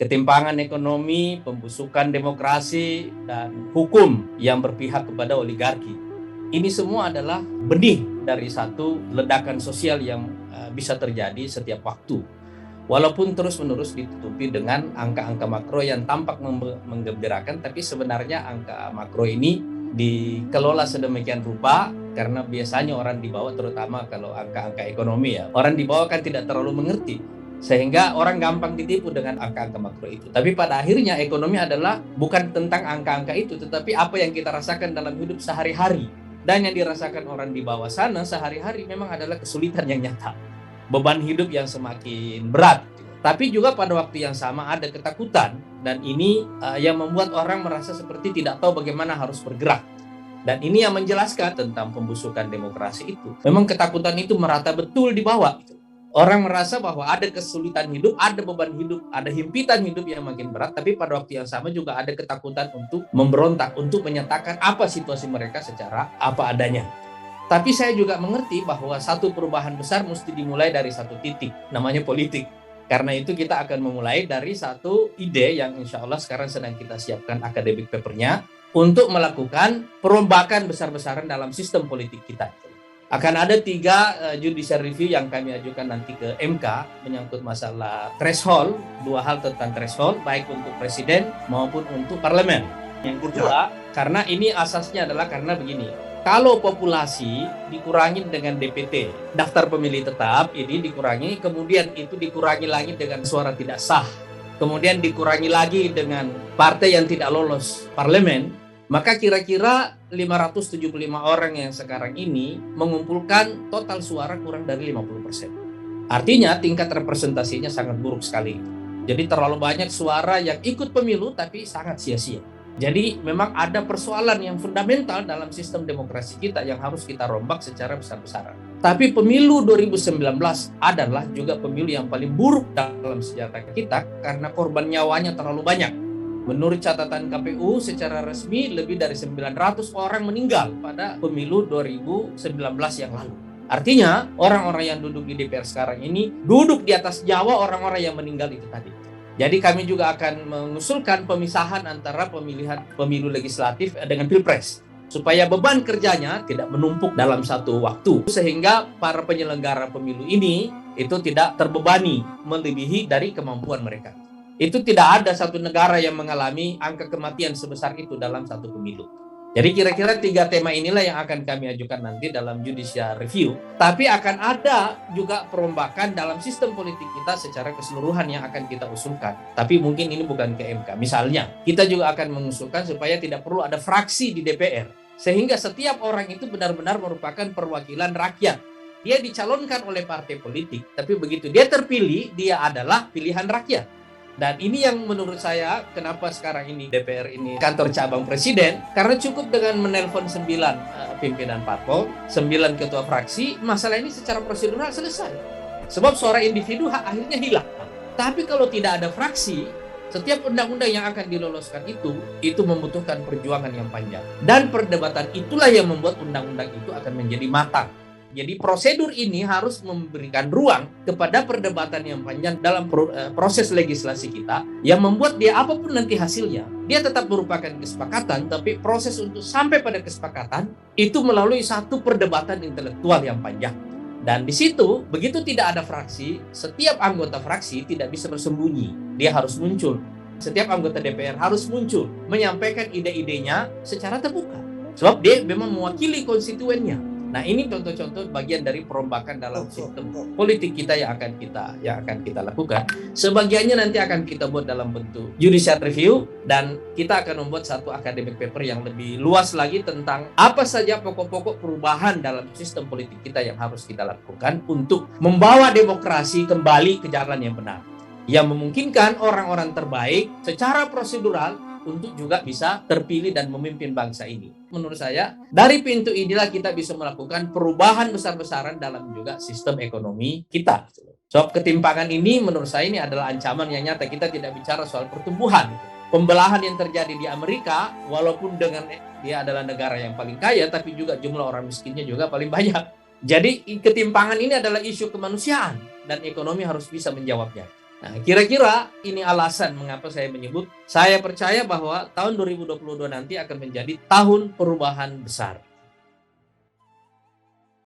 Ketimpangan ekonomi, pembusukan demokrasi, dan hukum yang berpihak kepada oligarki. Ini semua adalah benih dari satu ledakan sosial yang bisa terjadi setiap waktu. Walaupun terus-menerus ditutupi dengan angka-angka makro yang tampak menggembirakan, tapi sebenarnya angka makro ini dikelola sedemikian rupa karena biasanya orang di bawah, terutama kalau angka-angka ekonomi ya, orang di bawah kan tidak terlalu mengerti, sehingga orang gampang ditipu dengan angka-angka makro itu. Tapi pada akhirnya ekonomi adalah bukan tentang angka-angka itu, tetapi apa yang kita rasakan dalam hidup sehari-hari. Dan yang dirasakan orang di bawah sana sehari-hari memang adalah kesulitan yang nyata, beban hidup yang semakin berat. Tapi juga pada waktu yang sama ada ketakutan, dan ini yang membuat orang merasa seperti tidak tahu bagaimana harus bergerak. Dan ini yang menjelaskan tentang pembusukan demokrasi itu. Memang ketakutan itu merata betul di bawah. Orang merasa bahwa ada kesulitan hidup, ada beban hidup, ada himpitan hidup yang makin berat, tapi pada waktu yang sama juga ada ketakutan untuk memberontak, untuk menyatakan apa situasi mereka secara apa adanya. Tapi saya juga mengerti bahwa satu perubahan besar mesti dimulai dari satu titik, namanya politik. Karena itu kita akan memulai dari satu ide yang insya Allah sekarang sedang kita siapkan akademik papernya untuk melakukan perombakan besar-besaran dalam sistem politik kita. Akan ada 3 judicial review yang kami ajukan nanti ke MK menyangkut masalah threshold, 2 hal tentang threshold, baik untuk presiden maupun untuk parlemen. Yang kedua, karena ini asasnya adalah karena begini, kalau populasi dikurangi dengan DPT, daftar pemilih tetap ini dikurangi, kemudian itu dikurangi lagi dengan suara tidak sah, kemudian dikurangi lagi dengan partai yang tidak lolos parlemen, maka kira-kira 575 orang yang sekarang ini mengumpulkan total suara kurang dari 50%. Artinya tingkat representasinya sangat buruk sekali. Jadi terlalu banyak suara yang ikut pemilu tapi sangat sia-sia. Jadi memang ada persoalan yang fundamental dalam sistem demokrasi kita yang harus kita rombak secara besar-besaran. Tapi pemilu 2019 adalah juga pemilu yang paling buruk dalam sejarah kita karena korban nyawanya terlalu banyak. Menurut catatan KPU secara resmi lebih dari 900 orang meninggal pada pemilu 2019 yang lalu. Artinya orang-orang yang duduk di DPR sekarang ini duduk di atas nyawa orang-orang yang meninggal itu tadi. Jadi kami juga akan mengusulkan pemisahan antara pemilihan pemilu legislatif dengan pilpres, supaya beban kerjanya tidak menumpuk dalam satu waktu, sehingga para penyelenggara pemilu ini itu tidak terbebani melebihi dari kemampuan mereka. Itu tidak ada satu negara yang mengalami angka kematian sebesar itu dalam satu pemilu. Jadi kira-kira 3 tema inilah yang akan kami ajukan nanti dalam judicial review. Tapi akan ada juga perombakan dalam sistem politik kita secara keseluruhan yang akan kita usulkan. Tapi mungkin ini bukan ke MK. Misalnya, kita juga akan mengusulkan supaya tidak perlu ada fraksi di DPR. Sehingga setiap orang itu benar-benar merupakan perwakilan rakyat. Dia dicalonkan oleh partai politik, tapi begitu dia terpilih, dia adalah pilihan rakyat. Dan ini yang menurut saya kenapa sekarang ini DPR ini kantor cabang presiden, karena cukup dengan menelpon 9 pimpinan parpol, 9 ketua fraksi, masalah ini secara prosedural selesai. Sebab suara individu akhirnya hilang. Tapi kalau tidak ada fraksi, setiap undang-undang yang akan diloloskan itu membutuhkan perjuangan yang panjang. Dan perdebatan itulah yang membuat undang-undang itu akan menjadi matang. Jadi prosedur ini harus memberikan ruang kepada perdebatan yang panjang dalam proses legislasi kita, yang membuat dia apapun nanti hasilnya, dia tetap merupakan kesepakatan, tapi proses untuk sampai pada kesepakatan itu melalui satu perdebatan intelektual yang panjang. Dan di situ, begitu tidak ada fraksi, setiap anggota fraksi tidak bisa bersembunyi, dia harus muncul. Setiap anggota DPR harus muncul, menyampaikan ide-idenya secara terbuka. Sebab dia memang mewakili konstituennya. Nah, ini contoh-contoh bagian dari perombakan dalam sistem politik kita yang akan kita lakukan. Sebagiannya nanti akan kita buat dalam bentuk judicial review, dan kita akan membuat satu academic paper yang lebih luas lagi tentang apa saja pokok-pokok perubahan dalam sistem politik kita yang harus kita lakukan untuk membawa demokrasi kembali ke jalan yang benar, yang memungkinkan orang-orang terbaik secara prosedural untuk juga bisa terpilih dan memimpin bangsa ini. Menurut saya, dari pintu inilah kita bisa melakukan perubahan besar-besaran dalam juga sistem ekonomi kita. Sebab ketimpangan ini menurut saya ini adalah ancaman yang nyata. Kita tidak bicara soal pertumbuhan. Pembelahan yang terjadi di Amerika, walaupun dengan dia adalah negara yang paling kaya, tapi juga jumlah orang miskinnya juga paling banyak. Jadi ketimpangan ini adalah isu kemanusiaan, dan ekonomi harus bisa menjawabnya. Nah, kira-kira ini alasan mengapa saya menyebut, saya percaya bahwa tahun 2022 nanti akan menjadi tahun perubahan besar.